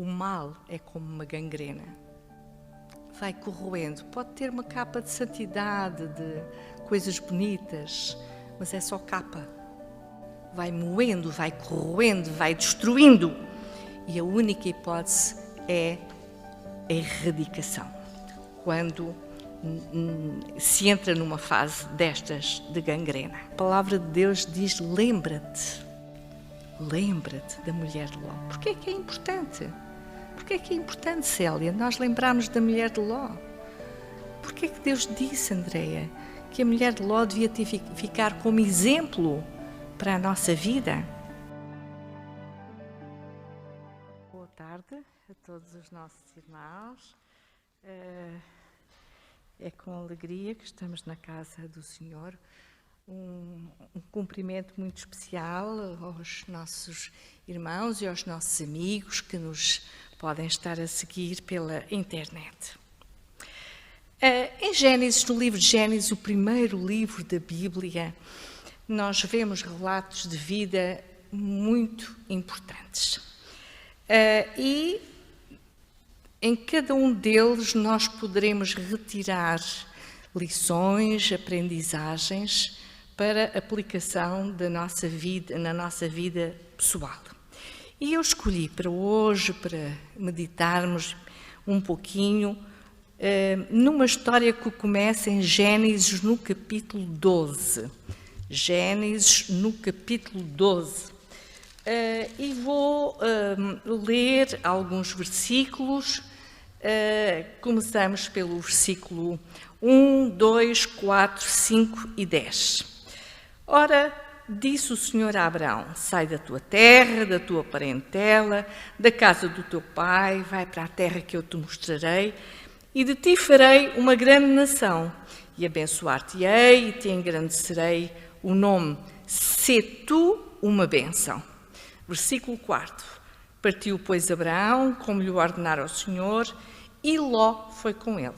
O mal é como uma gangrena. Vai corroendo. Pode ter uma capa de santidade, de coisas bonitas, mas é só capa. Vai moendo, vai corroendo, vai destruindo. E a única hipótese é a erradicação. Quando se entra numa fase destas de gangrena. A palavra de Deus diz: lembra-te da mulher de Ló. Porquê é que é importante? Porquê é que é importante, Célia, nós lembrarmos da mulher de Ló? Porquê é que Deus disse, Andreia, que a mulher de Ló devia ficar como exemplo para a nossa vida? Boa tarde a todos os nossos irmãos. É com alegria que estamos na casa do Senhor. Um cumprimento muito especial aos nossos irmãos e aos nossos amigos que nos podem estar a seguir pela internet. Em Gênesis, no livro de Gênesis, o primeiro livro da Bíblia, nós vemos relatos de vida muito importantes. E em cada um deles nós poderemos retirar lições, aprendizagens para aplicação da nossa vida, na nossa vida pessoal. E eu escolhi para hoje, para meditarmos um pouquinho, numa história que começa em Gênesis no capítulo 12. Gênesis no capítulo 12. E vou ler alguns versículos. Começamos pelo versículo 1, 2, 4, 5 e 10. Ora, disse o Senhor a Abraão: sai da tua terra, da tua parentela, da casa do teu pai, vai para a terra que eu te mostrarei, e de ti farei uma grande nação, e abençoar-te-ei, e te engrandecerei o nome. Sê tu uma bênção. Versículo 4. Partiu, pois, Abraão, como lhe ordenara o Senhor, e Ló foi com ele.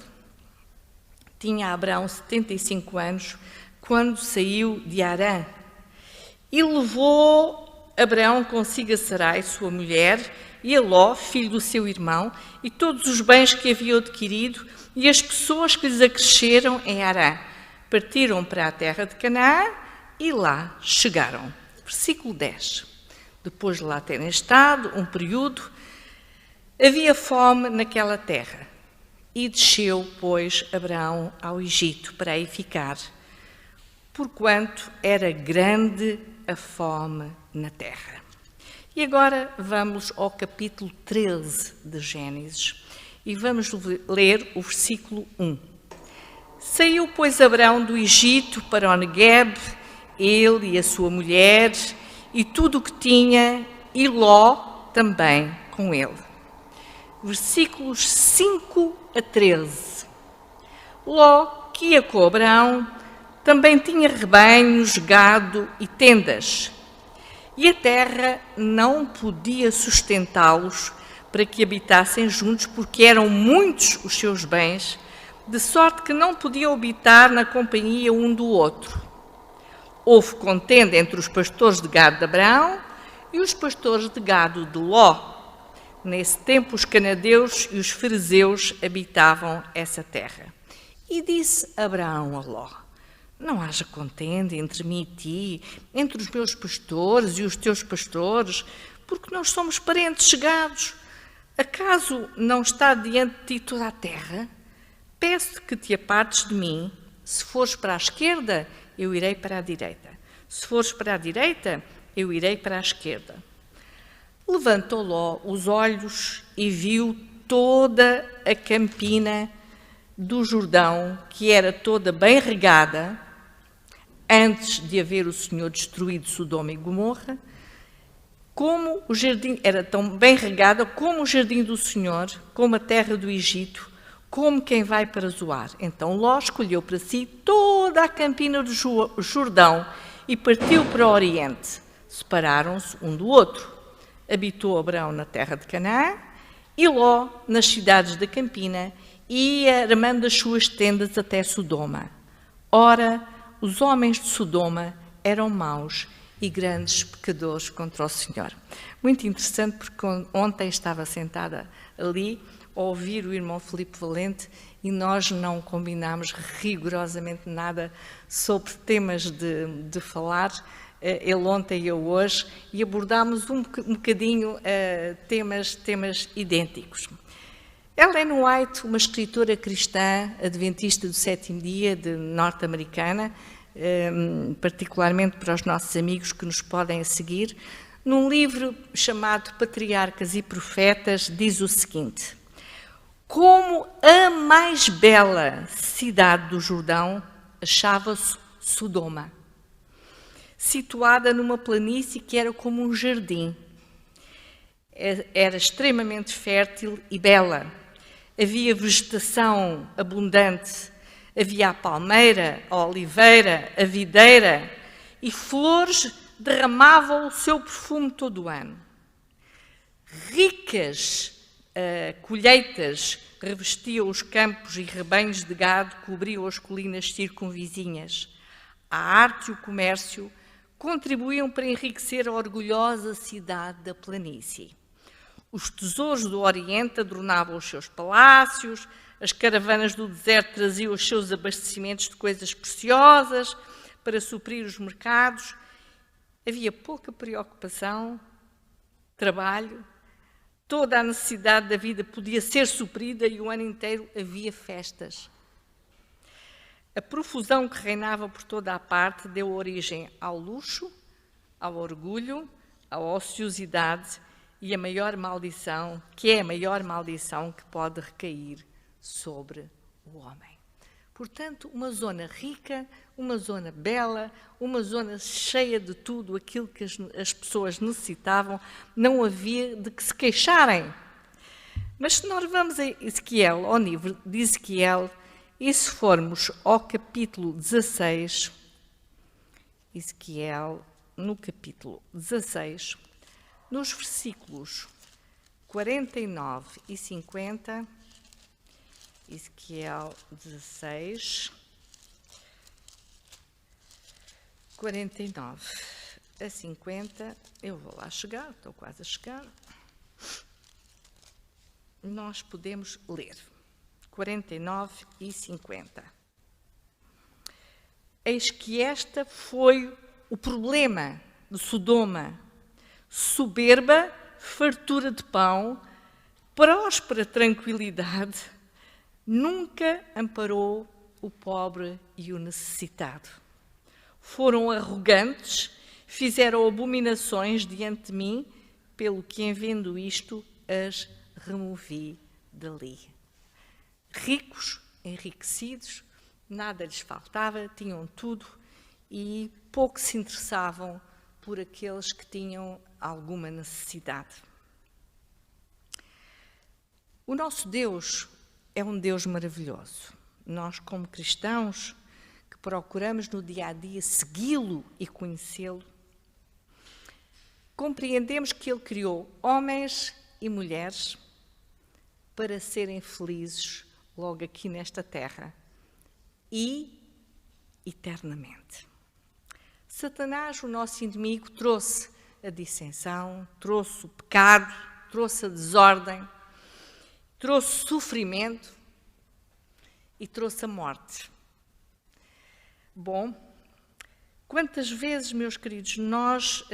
Tinha Abraão 75 anos, quando saiu de Harã. E levou Abraão consigo a Sarai, sua mulher, e a Ló, filho do seu irmão, e todos os bens que havia adquirido, e as pessoas que lhes acresceram em Harã. Partiram para a terra de Canaã, e lá chegaram. Versículo 10. Depois de lá terem estado um período, havia fome naquela terra. E desceu, pois, Abraão ao Egito para aí ficar, porquanto era grande a fome na terra. E agora vamos ao capítulo 13 de Gênesis e vamos ler o versículo 1. Saiu, pois, Abraão do Egito para o Negueb, ele e a sua mulher, e tudo o que tinha, e Ló também com ele. Versículos 5 a 13. Ló, que ia com Abraão, também tinha rebanhos, gado e tendas, e a terra não podia sustentá-los para que habitassem juntos, porque eram muitos os seus bens, de sorte que não podiam habitar na companhia um do outro. Houve contenda entre os pastores de gado de Abraão e os pastores de gado de Ló. Nesse tempo, os canadeus e os ferezeus habitavam essa terra. E disse Abraão a Ló: não haja contenda entre mim e ti, entre os meus pastores e os teus pastores, porque nós somos parentes chegados. Acaso não está diante de ti toda a terra? Peço-te que te apartes de mim. Se fores para a esquerda, eu irei para a direita. Se fores para a direita, eu irei para a esquerda. Levantou Ló os olhos e viu toda a campina do Jordão, que era toda bem regada, antes de haver o Senhor destruído Sodoma e Gomorra, como o jardim era tão bem regada como o jardim do Senhor, como a terra do Egito, como quem vai para Zoar. Então Ló escolheu para si toda a campina do Jordão e partiu para o Oriente. Separaram-se um do outro. Habitou Abraão na terra de Canaã e Ló nas cidades da campina, e ia armando as suas tendas até Sodoma. Ora, os homens de Sodoma eram maus e grandes pecadores contra o Senhor. Muito interessante, porque ontem estava sentada ali a ouvir o irmão Filipe Valente e nós não combinámos rigorosamente nada sobre temas de falar, ele ontem e eu hoje, e abordámos um bocadinho temas idênticos. Ellen White, uma escritora cristã adventista do sétimo dia, norte-americana, particularmente para os nossos amigos que nos podem seguir, num livro chamado Patriarcas e Profetas, diz o seguinte: como a mais bela cidade do Jordão achava-se Sodoma, situada numa planície que era como um jardim. Era extremamente fértil e bela. Havia vegetação abundante, havia a palmeira, a oliveira, a videira, e flores derramavam o seu perfume todo o ano. Ricas colheitas revestiam os campos e rebanhos de gado cobriam as colinas circunvizinhas. A arte e o comércio contribuíam para enriquecer a orgulhosa cidade da planície. Os tesouros do Oriente adornavam os seus palácios, as caravanas do deserto traziam os seus abastecimentos de coisas preciosas para suprir os mercados. Havia pouca preocupação, trabalho, toda a necessidade da vida podia ser suprida e o ano inteiro havia festas. A profusão que reinava por toda a parte deu origem ao luxo, ao orgulho, à ociosidade e a maior maldição, que é a maior maldição que pode recair sobre o homem. Portanto, uma zona rica, uma zona bela, uma zona cheia de tudo aquilo que as pessoas necessitavam, não havia de que se queixarem. Mas se nós vamos a Ezequiel, ao livro de Ezequiel, e se formos ao capítulo 16, Ezequiel, no capítulo 16, nos versículos 49 e 50, Ezequiel 16, 49 a 50, eu vou lá chegar, estou quase a chegar. Nós podemos ler 49 e 50. Eis que esta foi o problema de Sodoma: soberba, fartura de pão, próspera tranquilidade, nunca amparou o pobre e o necessitado. Foram arrogantes, fizeram abominações diante de mim, pelo que, em vendo isto, as removi dali. Ricos, enriquecidos, nada lhes faltava, tinham tudo e pouco se interessavam por aqueles que tinham alguma necessidade. O nosso Deus é um Deus maravilhoso. Nós, como cristãos, que procuramos no dia a dia segui-lo e conhecê-lo, compreendemos que Ele criou homens e mulheres para serem felizes logo aqui nesta terra e eternamente. Satanás, o nosso inimigo, trouxe a dissensão, trouxe o pecado, trouxe a desordem, trouxe sofrimento e trouxe a morte. Bom, quantas vezes, meus queridos, nós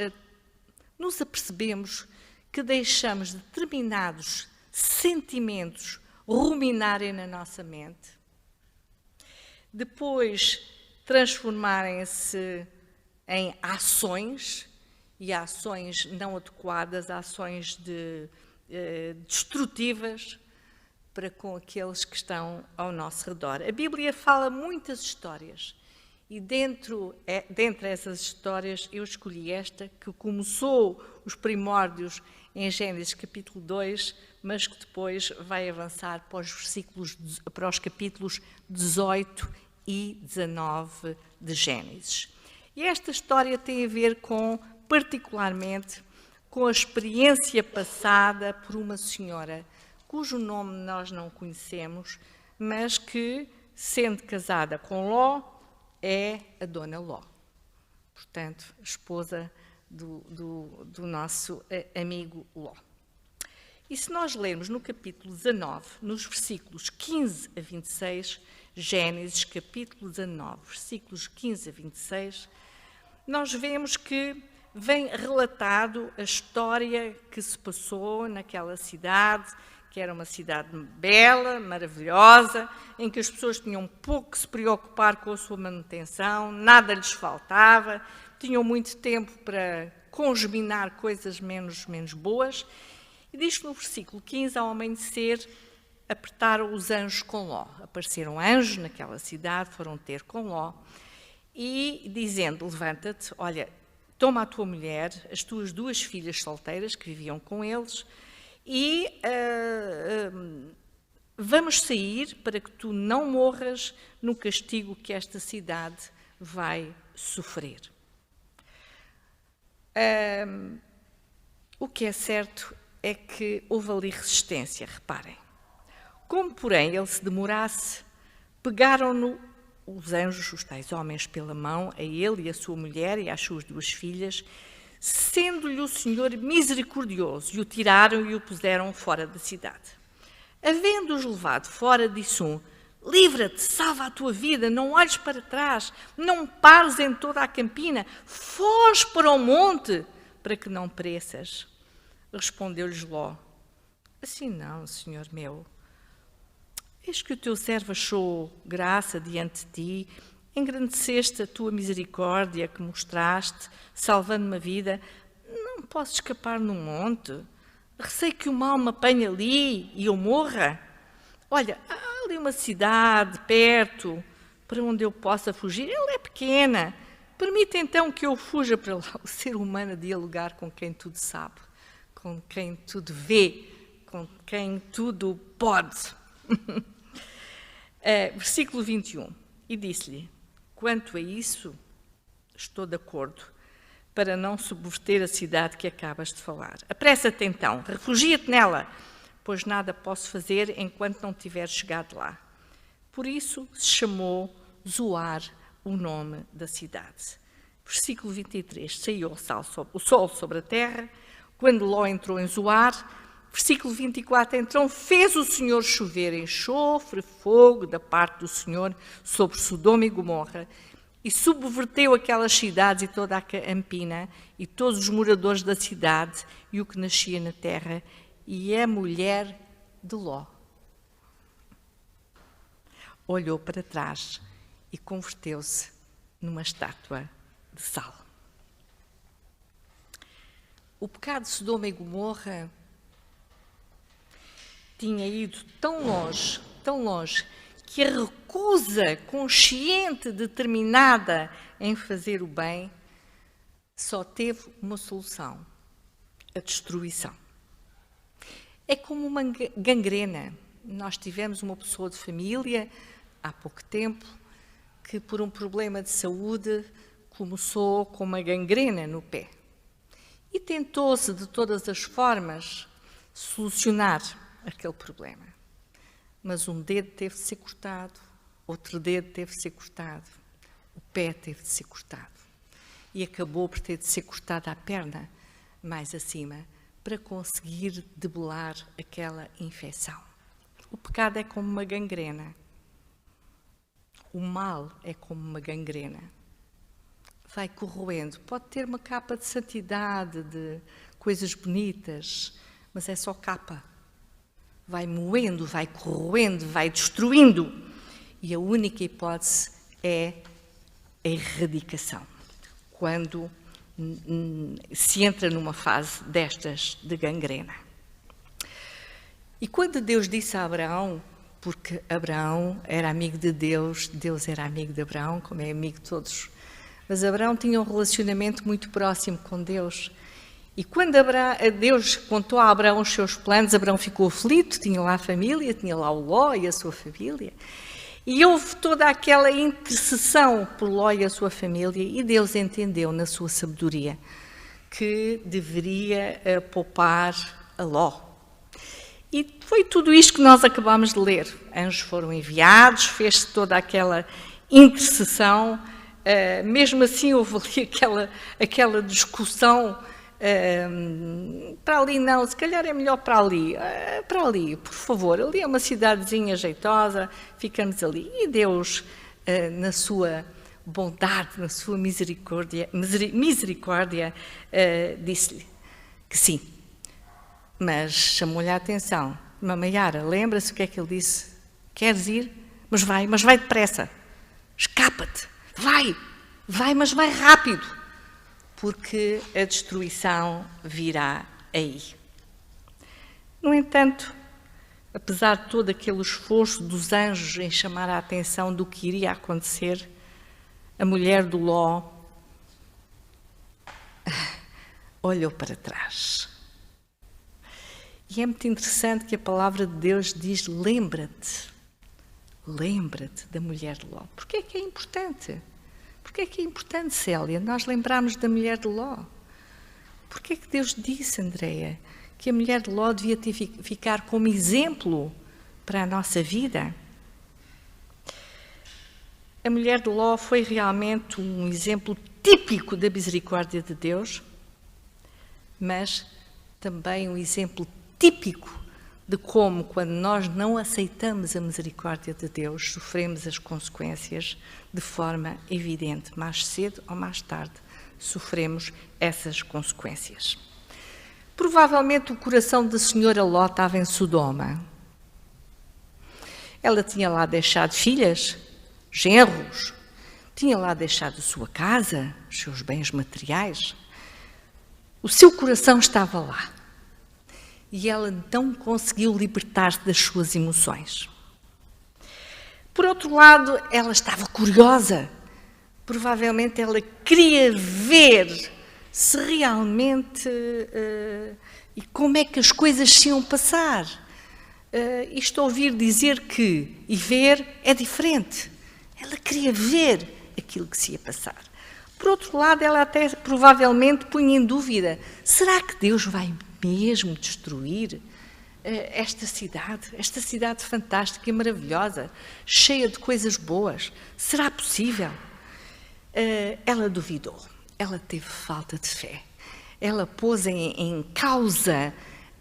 nos apercebemos que deixamos determinados sentimentos ruminarem na nossa mente, depois transformarem-se em ações, e ações não adequadas, ações destrutivas para com aqueles que estão ao nosso redor. A Bíblia fala muitas histórias, e dentre essas histórias eu escolhi esta, que começou os primórdios em Gênesis capítulo 2, mas que depois vai avançar para os capítulos 18 e 19 de Gênesis. E esta história tem a ver particularmente com a experiência passada por uma senhora, cujo nome nós não conhecemos, mas que, sendo casada com Ló, é a Dona Ló. portanto, esposa do nosso amigo Ló. E se nós lermos no capítulo 19, nos versículos 15 a 26, Gênesis capítulo 19, versículos 15 a 26, nós vemos que vem relatado a história que se passou naquela cidade, que era uma cidade bela, maravilhosa, em que as pessoas tinham pouco que se preocupar com a sua manutenção, nada lhes faltava, tinham muito tempo para congeminar coisas menos boas. E diz que no versículo 15, ao amanhecer, apertaram os anjos com Ló. Apareceram anjos naquela cidade, foram ter com Ló, e dizendo, levanta-te, olha, toma a tua mulher, as tuas 2 filhas solteiras que viviam com eles, e vamos sair para que tu não morras no castigo que esta cidade vai sofrer. O que é certo é que houve ali resistência, reparem. Como, porém, ele se demorasse, pegaram-no os anjos, os tais homens, pela mão, a ele e a sua mulher e às suas 2 filhas, sendo-lhe o Senhor misericordioso, e o tiraram e o puseram fora da cidade. Havendo-os levado fora, disse um, livra-te, salva a tua vida, não olhes para trás, não pares em toda a campina, foge para o monte, para que não pereças. Respondeu-lhes Ló, assim não, Senhor meu. Eis que o teu servo achou graça diante de ti, engrandeceste a tua misericórdia que mostraste, salvando-me a vida. Não posso escapar no monte. Receio que o mal me apanhe ali e eu morra. Olha, há ali uma cidade perto para onde eu possa fugir. Ela é pequena. Permite então que eu fuja para lá. O ser humano a dialogar com quem tudo sabe, com quem tudo vê, com quem tudo pode. Versículo 21. E disse-lhe, quanto a isso, estou de acordo, para não subverter a cidade que acabas de falar. Apressa-te então, refugia-te nela, pois nada posso fazer enquanto não tiver chegado lá. Por isso se chamou Zoar o nome da cidade. Versículo 23. Saiu o sol sobre a terra, quando Ló entrou em Zoar. Versículo 24, então fez o Senhor chover enxofre, fogo da parte do Senhor sobre Sodoma e Gomorra, e subverteu aquelas cidades e toda a campina, e todos os moradores da cidade, e o que nascia na terra, e a mulher de Ló olhou para trás e converteu-se numa estátua de sal. O pecado de Sodoma e Gomorra tinha ido tão longe, que a recusa consciente, determinada em fazer o bem, só teve uma solução, a destruição. É como uma gangrena. Nós tivemos uma pessoa de família, há pouco tempo, que por um problema de saúde começou com uma gangrena no pé. E tentou-se de todas as formas solucionar aquele problema. Mas um dedo teve de ser cortado, outro dedo teve de ser cortado, o pé teve de ser cortado. E acabou por ter de ser cortada a perna mais acima para conseguir debelar aquela infecção. O pecado é como uma gangrena. O mal é como uma gangrena. Vai corroendo. Pode ter uma capa de santidade, de coisas bonitas, mas é só capa. Vai moendo, vai corroendo, vai destruindo. E a única hipótese é a erradicação. Quando se entra numa fase destas de gangrena. E quando Deus disse a Abraão, porque Abraão era amigo de Deus, Deus era amigo de Abraão, como é amigo de todos, mas Abraão tinha um relacionamento muito próximo com Deus. E quando Deus contou a Abraão os seus planos, Abraão ficou aflito, tinha lá a família, tinha lá o Ló e a sua família. E houve toda aquela intercessão por Ló e a sua família, e Deus entendeu na sua sabedoria que deveria poupar a Ló. E foi tudo isto que nós acabámos de ler. Anjos foram enviados, fez-se toda aquela intercessão mesmo assim houve ali aquela discussão, para ali não, se calhar é melhor para ali, por favor, ali é uma cidadezinha jeitosa, ficamos ali. E Deus, na sua bondade, na sua misericórdia, disse-lhe que sim, mas chamou-lhe a atenção. Mamaiara, lembra-se o que é que ele disse? Queres ir? Mas vai depressa, escapa-te, vai, mas vai rápido, porque a destruição virá aí. No entanto, apesar de todo aquele esforço dos anjos em chamar a atenção do que iria acontecer, a mulher do Ló olhou para trás. E é muito interessante que a palavra de Deus diz: lembra-te da mulher de Ló. Porquê é que é importante? Porquê é que é importante, Célia, nós lembrarmos da mulher de Ló? Porquê é que Deus disse, Andreia, que a mulher de Ló devia ficar como exemplo para a nossa vida? A mulher de Ló foi realmente um exemplo típico da misericórdia de Deus, mas também um exemplo típico de como, quando nós não aceitamos a misericórdia de Deus, sofremos as consequências de forma evidente. Mais cedo ou mais tarde, sofremos essas consequências. Provavelmente o coração da senhora Ló estava em Sodoma. Ela tinha lá deixado filhas, genros, tinha lá deixado a sua casa, os seus bens materiais. O seu coração estava lá. E ela não conseguiu libertar-se das suas emoções. Por outro lado, ela estava curiosa. Provavelmente ela queria ver se realmente e como é que as coisas se iam passar. Isto ouvir dizer que e ver é diferente. Ela queria ver aquilo que se ia passar. Por outro lado, ela até provavelmente punha em dúvida: será que Deus vai mesmo destruir esta cidade fantástica e maravilhosa, cheia de coisas boas? Será possível? Ela duvidou, ela teve falta de fé, ela pôs em causa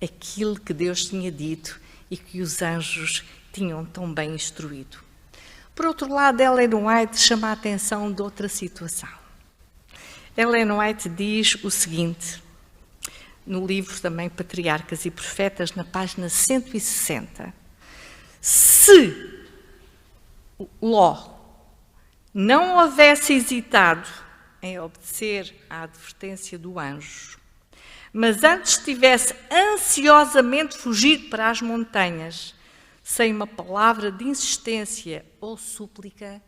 aquilo que Deus tinha dito e que os anjos tinham tão bem instruído. Por outro lado, Ellen White chama a atenção de outra situação. Ellen White diz o seguinte, no livro também Patriarcas e Profetas, na página 160. Se Ló não houvesse hesitado em obedecer à advertência do anjo, mas antes tivesse ansiosamente fugido para as montanhas, sem uma palavra de insistência ou súplica,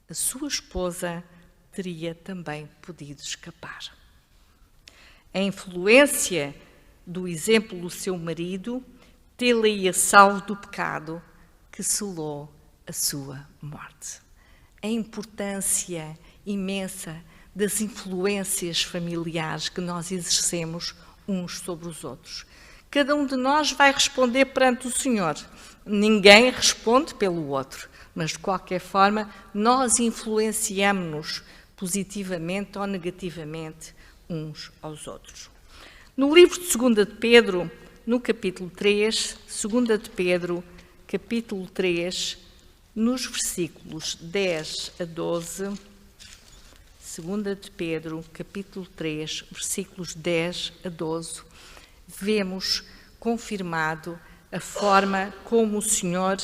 a sua esposa teria também podido escapar. A influência do exemplo do seu marido tê-la-ia salvo do pecado que selou a sua morte. A importância imensa das influências familiares que nós exercemos uns sobre os outros. Cada um de nós vai responder perante o Senhor. Ninguém responde pelo outro, mas de qualquer forma nós influenciamos-nos positivamente ou negativamente uns aos outros. No livro de 2 de Pedro, no capítulo 3, 2 de Pedro, capítulo 3, nos versículos 10 a 12, 2 de Pedro, capítulo 3, versículos 10 a 12, vemos confirmado a forma como o Senhor,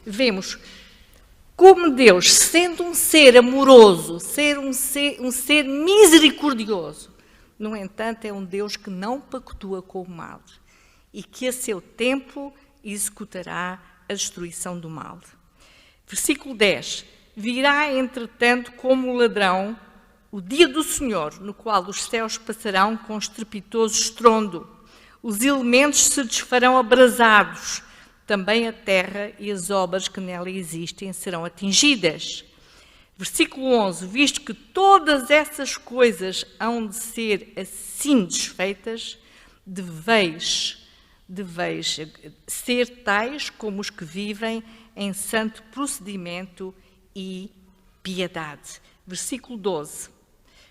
vemos como Deus, sendo um ser amoroso, ser um ser misericordioso, no entanto, é um Deus que não pactua com o mal e que a seu tempo executará a destruição do mal. Versículo 10. Virá, entretanto, como ladrão o dia do Senhor, no qual os céus passarão com estrepitoso estrondo, os elementos se desfarão abrasados, também a terra e as obras que nela existem serão atingidas. Versículo 11. Visto que todas essas coisas hão de ser assim desfeitas, deveis ser tais como os que vivem em santo procedimento e piedade. Versículo 12.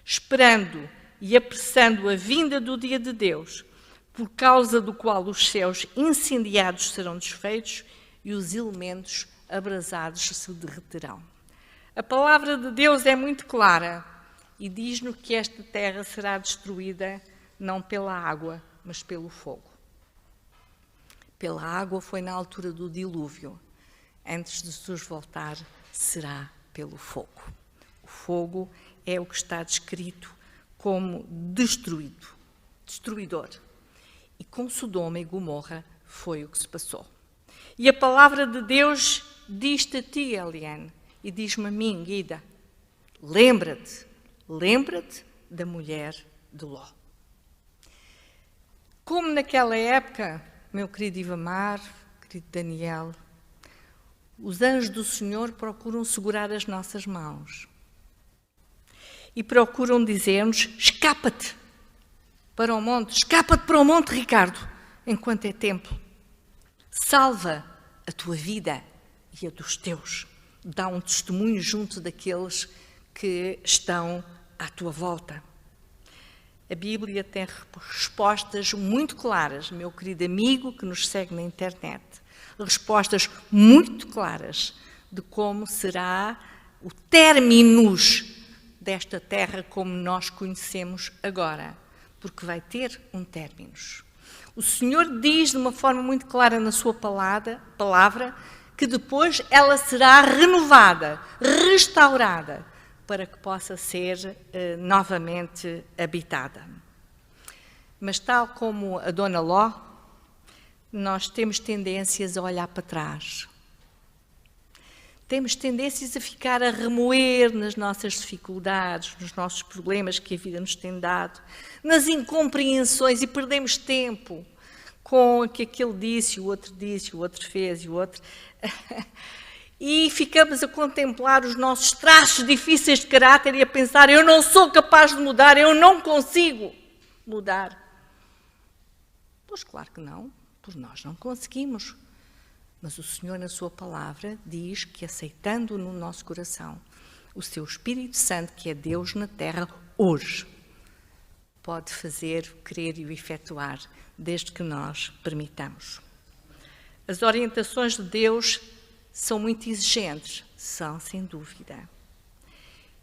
Esperando e apressando a vinda do dia de Deus, por causa do qual os céus incendiados serão desfeitos e os elementos abrasados se derreterão. A palavra de Deus é muito clara e diz-nos que esta terra será destruída não pela água, mas pelo fogo. Pela água foi na altura do dilúvio. Antes de Jesus voltar, será pelo fogo. O fogo é o que está descrito como destruidor. E com Sodoma e Gomorra foi o que se passou. E a palavra de Deus diz-te a ti, Eliane, e diz-me a mim, Guida, lembra-te da mulher de Ló. Como naquela época, meu querido Ivamar, querido Daniel, os anjos do Senhor procuram segurar as nossas mãos e procuram dizer-nos, escapa-te para o monte, Ricardo, enquanto é tempo. Salva a tua vida e a dos teus. Dá um testemunho junto daqueles que estão à tua volta. A Bíblia tem respostas muito claras, meu querido amigo que nos segue na internet. Respostas muito claras de como será o términus desta terra como nós conhecemos agora. Porque vai ter um términus. O Senhor diz de uma forma muito clara na sua palavra que depois ela será renovada, restaurada, para que possa ser novamente habitada. Mas tal como a Dona Ló, nós temos tendências a olhar para trás. Temos tendências a ficar a remoer nas nossas dificuldades, nos nossos problemas que a vida nos tem dado, nas incompreensões e perdemos tempo com o que aquele disse, o outro fez e o outro... E ficamos a contemplar os nossos traços difíceis de caráter e a pensar, eu não sou capaz de mudar, eu não consigo mudar. Pois claro que não, pois nós não conseguimos. Mas o Senhor, na sua palavra, diz que aceitando no nosso coração o seu Espírito Santo, que é Deus na terra, hoje, pode fazer, querer e o efetuar, desde que nós permitamos. As orientações de Deus são muito exigentes, são sem dúvida.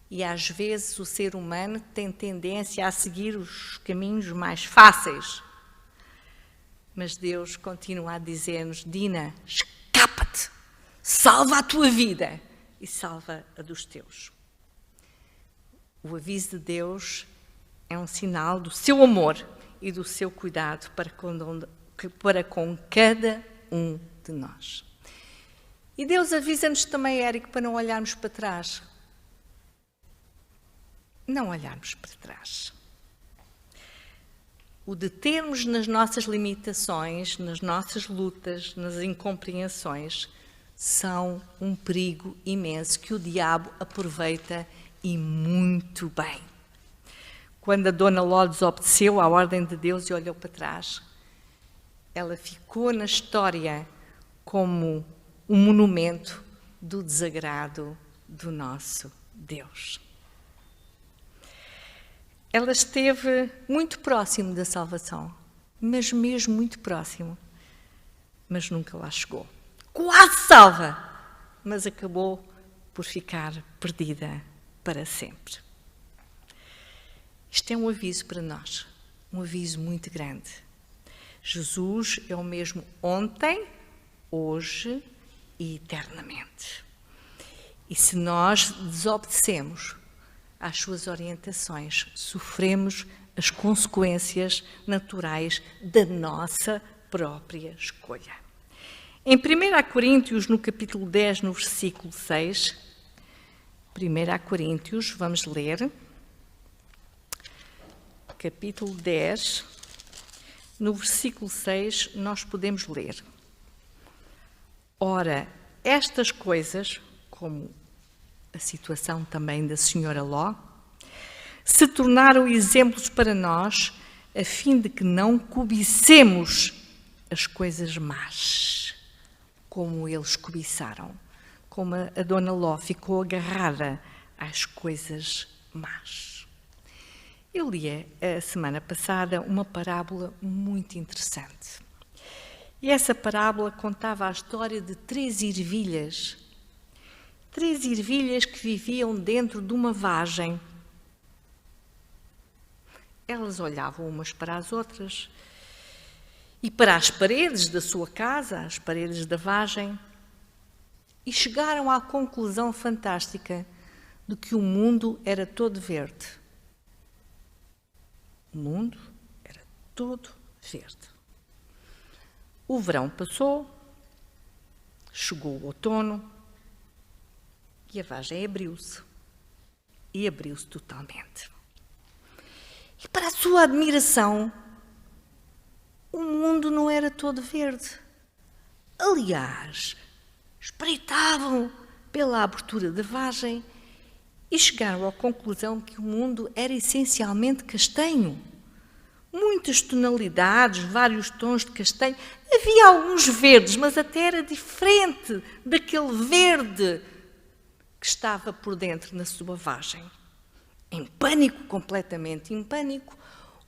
E às vezes o ser humano tem tendência a seguir os caminhos mais fáceis. Mas Deus continua a dizer-nos, Dina, escapa-te, salva a tua vida e salva a dos teus. O aviso de Deus é um sinal do seu amor e do seu cuidado para com cada um de nós. E Deus avisa-nos também, Érico, para não olharmos para trás. Não olharmos para trás. O determos nas nossas limitações, nas nossas lutas, nas incompreensões, são um perigo imenso que o diabo aproveita e muito bem. Quando a Dona Ló desobedeceu à ordem de Deus e olhou para trás, ela ficou na história como um monumento do desagrado do nosso Deus. Ela esteve muito próximo da salvação, mas mesmo muito próximo, mas nunca lá chegou. Quase salva, mas acabou por ficar perdida para sempre. Isto é um aviso para nós, um aviso muito grande. Jesus é o mesmo ontem, hoje e eternamente. E se nós desobedecemos às suas orientações, sofremos as consequências naturais da nossa própria escolha. Em 1 Coríntios, no capítulo 10, no versículo 6, 1 Coríntios, vamos ler, capítulo 10, no versículo 6, nós podemos ler. Ora, estas coisas, como a situação também da senhora Ló, se tornaram exemplos para nós, a fim de que não cobicemos as coisas más, como eles cobiçaram, como a Dona Ló ficou agarrada às coisas más. Eu li a semana passada uma parábola muito interessante. E essa parábola contava a história de 3 ervilhas. 3 ervilhas que viviam dentro de uma vagem. Elas olhavam umas para as outras e para as paredes da sua casa, as paredes da vagem, e chegaram à conclusão fantástica de que o mundo era todo verde. O mundo era todo verde. O verão passou, chegou o outono e a vagem abriu-se. E abriu-se totalmente. E para a sua admiração, o mundo não era todo verde. Aliás, espreitavam pela abertura da vagem e chegaram à conclusão que o mundo era essencialmente castanho. Muitas tonalidades, vários tons de castanho. Havia alguns verdes, mas até era diferente daquele verde que estava por dentro na sua vagem. Em pânico, completamente em pânico,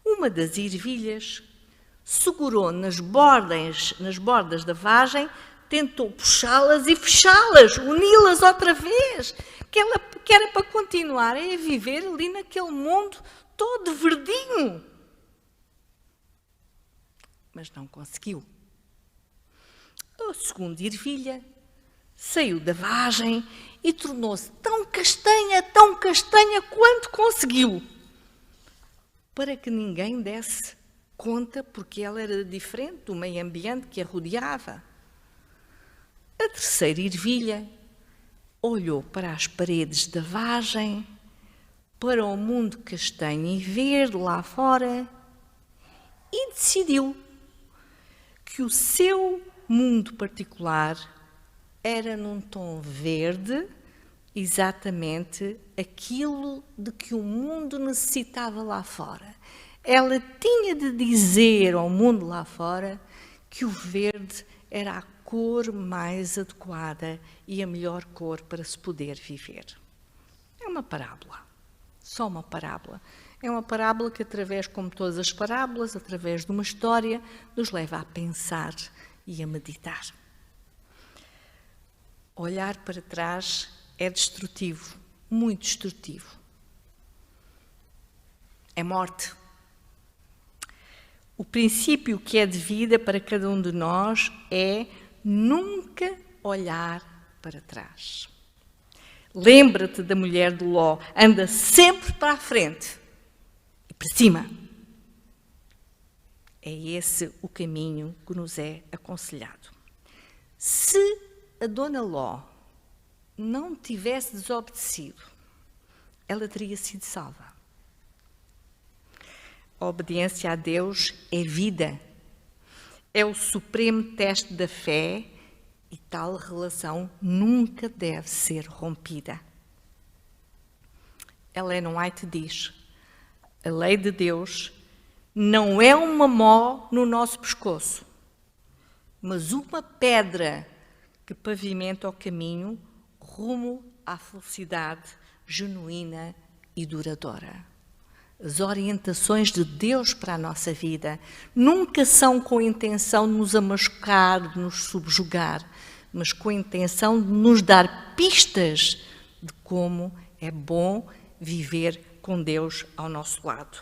uma das ervilhas segurou nas bordas da vagem, tentou puxá-las e fechá-las, uni-las outra vez, que era para continuar a viver ali naquele mundo todo verdinho. Mas não conseguiu. A segunda ervilha saiu da vagem e tornou-se tão castanha quanto conseguiu, para que ninguém desse conta, porque ela era diferente do meio ambiente que a rodeava. A terceira ervilha olhou para as paredes da vagem, para o mundo castanho e verde lá fora e decidiu que o seu mundo particular era num tom verde, exatamente aquilo de que o mundo necessitava lá fora. Ela tinha de dizer ao mundo lá fora que o verde era a cor mais adequada e a melhor cor para se poder viver. É uma parábola, só uma parábola. É uma parábola que, como todas as parábolas, através de uma história, nos leva a pensar e a meditar. Olhar para trás é destrutivo, muito destrutivo. É morte. O princípio que é de vida para cada um de nós é nunca olhar para trás. Lembra-te da mulher de Ló, anda sempre para a frente e para cima. É esse o caminho que nos é aconselhado. Se a dona Ló não tivesse desobedecido, ela teria sido salva. A obediência a Deus é vida, é o supremo teste da fé e tal relação nunca deve ser rompida. Ellen White diz: a lei de Deus não é uma mó no nosso pescoço, mas uma pedra que pavimenta o caminho rumo à felicidade genuína e duradoura. As orientações de Deus para a nossa vida nunca são com a intenção de nos machucar, de nos subjugar, mas com a intenção de nos dar pistas de como é bom viver com Deus ao nosso lado.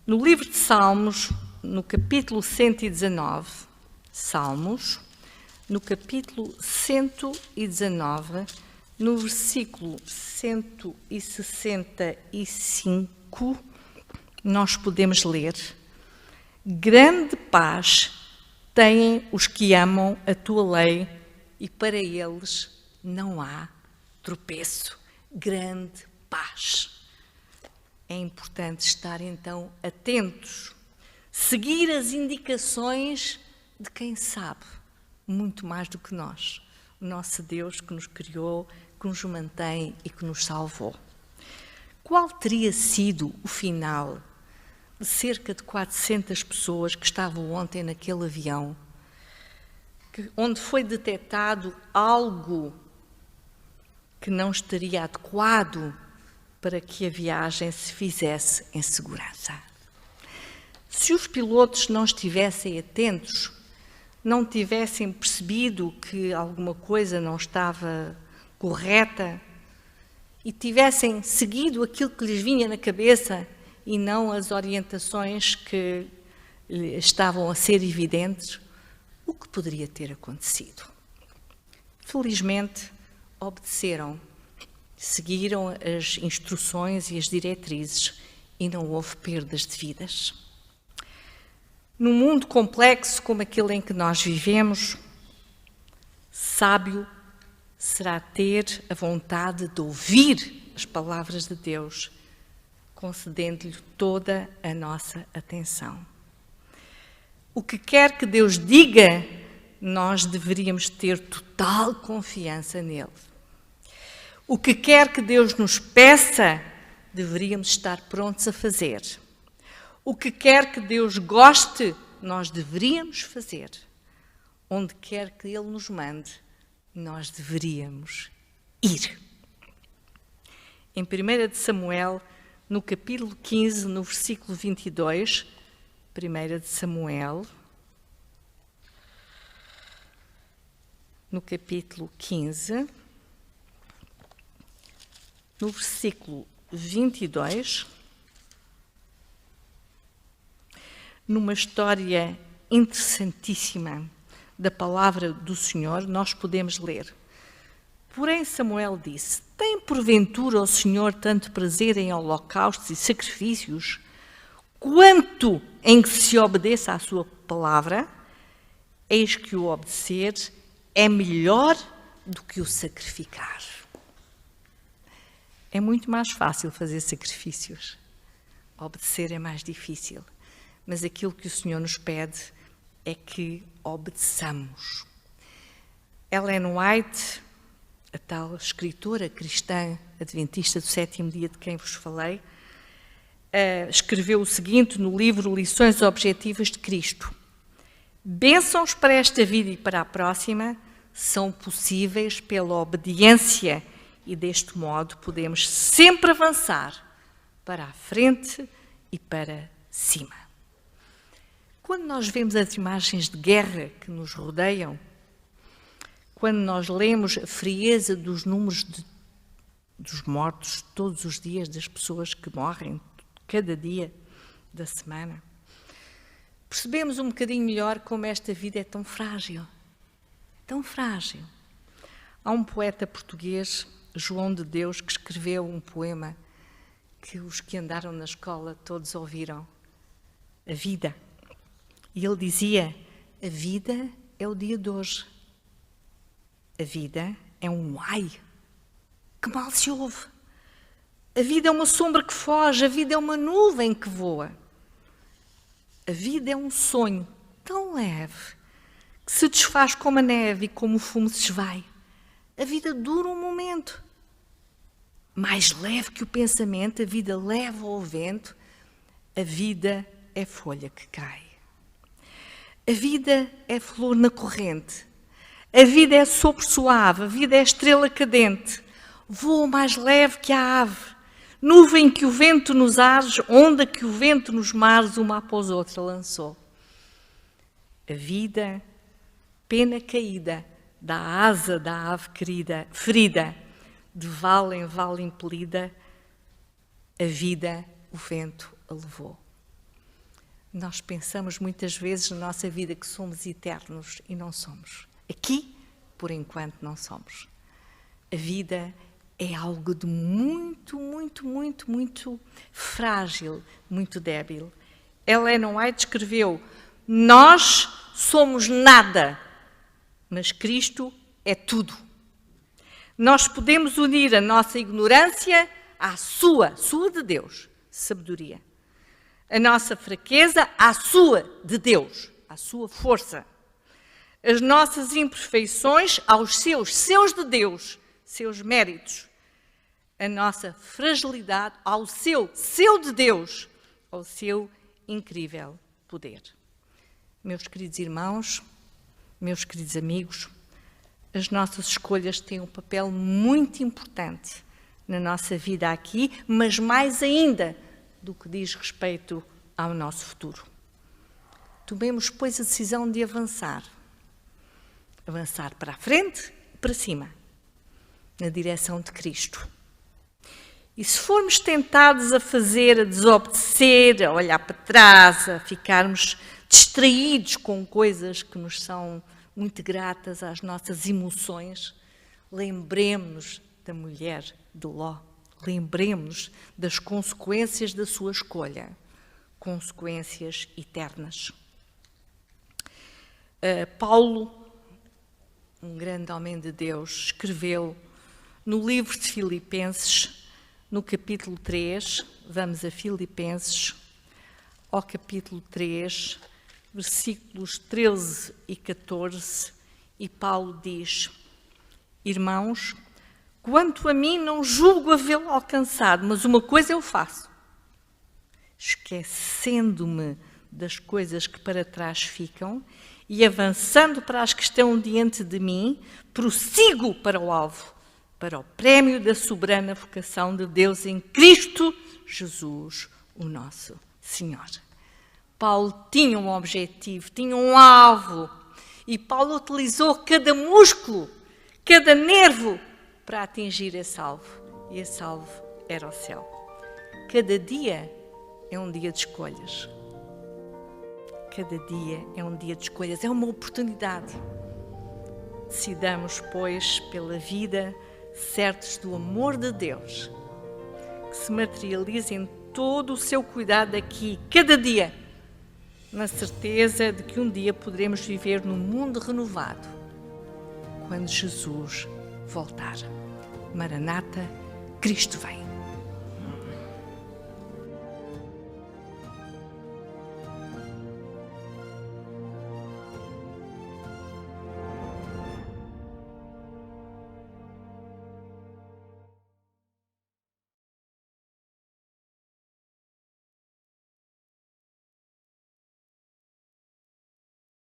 No livro de Salmos, no capítulo 119, Salmos, no capítulo 119, no versículo 165, nós podemos ler: grande paz têm os que amam a tua lei e para eles não há tropeço. Grande paz. É importante estar então atentos, seguir as indicações de quem sabe muito mais do que nós, o nosso Deus que nos criou, que nos mantém e que nos salvou. Qual teria sido o final de cerca de 400 pessoas que estavam ontem naquele avião, onde foi detectado algo que não estaria adequado para que a viagem se fizesse em segurança. Se os pilotos não estivessem atentos, não tivessem percebido que alguma coisa não estava correta e tivessem seguido aquilo que lhes vinha na cabeça e não as orientações que estavam a ser evidentes, o que poderia ter acontecido? Felizmente, obedeceram, seguiram as instruções e as diretrizes e não houve perdas de vidas. Num mundo complexo como aquele em que nós vivemos, sábio será ter a vontade de ouvir as palavras de Deus, concedendo-lhe toda a nossa atenção. O que quer que Deus diga, nós deveríamos ter total confiança nele. O que quer que Deus nos peça, deveríamos estar prontos a fazer. O que quer que Deus goste, nós deveríamos fazer. Onde quer que Ele nos mande, nós deveríamos ir. Em 1 de Samuel, no capítulo 15, no versículo 22, 1 de Samuel, no capítulo 15, no versículo 22, numa história interessantíssima da palavra do Senhor, nós podemos ler. Porém, Samuel disse: tem porventura o Senhor tanto prazer em holocaustos e sacrifícios, quanto em que se obedeça à sua palavra? Eis que o obedecer é melhor do que o sacrificar. É muito mais fácil fazer sacrifícios. Obedecer é mais difícil. Mas aquilo que o Senhor nos pede é que obedeçamos. Ellen White, a tal escritora cristã adventista do sétimo dia de quem vos falei, escreveu o seguinte no livro Lições Objetivas de Cristo: bênçãos para esta vida e para a próxima são possíveis pela obediência e deste modo podemos sempre avançar para a frente e para cima. Quando nós vemos as imagens de guerra que nos rodeiam, quando nós lemos a frieza dos números dos mortos todos os dias, das pessoas que morrem cada dia da semana, percebemos um bocadinho melhor como esta vida é tão frágil. Tão frágil. Há um poeta português, João de Deus, que escreveu um poema que os que andaram na escola todos ouviram. A vida. E ele dizia: a vida é o dia de hoje. A vida é um ai, que mal se ouve. A vida é uma sombra que foge, a vida é uma nuvem que voa. A vida é um sonho tão leve que se desfaz como a neve e como o fumo se esvai. A vida dura um momento. Mais leve que o pensamento, a vida leva ao vento. A vida é folha que cai. A vida é flor na corrente. A vida é sopro suave, a vida é estrela cadente. Voa mais leve que a ave. Nuvem que o vento nos ares, onda que o vento nos mares, uma após outra lançou. A vida, pena caída, da asa da ave querida, ferida, de vale em vale impelida, a vida, o vento a levou. Nós pensamos muitas vezes na nossa vida que somos eternos e não somos. Aqui, por enquanto, não somos. A vida é algo de muito, muito, muito, muito frágil, muito débil. Ellen White escreveu: nós somos nada, mas Cristo é tudo. Nós podemos unir a nossa ignorância à sua de Deus, sabedoria. A nossa fraqueza à sua, de Deus, à sua força. As nossas imperfeições aos seus de Deus, seus méritos. A nossa fragilidade ao seu de Deus, ao seu incrível poder. Meus queridos irmãos, meus queridos amigos, as nossas escolhas têm um papel muito importante na nossa vida aqui, mas mais ainda do que diz respeito ao nosso futuro. Tomemos, pois, a decisão de avançar. Avançar para a frente e para cima, na direção de Cristo. E se formos tentados a fazer, a desobedecer, a olhar para trás, a ficarmos distraídos com coisas que nos são muito gratas às nossas emoções, lembremos-nos da mulher de Ló, lembremos-nos das consequências da sua escolha, consequências eternas. Paulo, um grande homem de Deus, escreveu no livro de Filipenses, no capítulo 3, vamos a Filipenses, ao capítulo 3, versículos 13 e 14, e Paulo diz: Irmãos, quanto a mim não julgo havê-lo alcançado, mas uma coisa eu faço, esquecendo-me das coisas que para trás ficam e avançando para as que estão diante de mim, prossigo para o alvo, para o prémio da soberana vocação de Deus em Cristo Jesus, o nosso Senhor. Paulo tinha um objetivo, tinha um alvo, e Paulo utilizou cada músculo, cada nervo para atingir esse alvo. E esse alvo era o céu. Cada dia é um dia de escolhas. Cada dia é um dia de escolhas, é uma oportunidade. Decidamos, pois, pela vida, certos do amor de Deus, que se materializa em todo o seu cuidado aqui, cada dia, na certeza de que um dia poderemos viver num mundo renovado, quando Jesus voltar. Maranata, Cristo vem.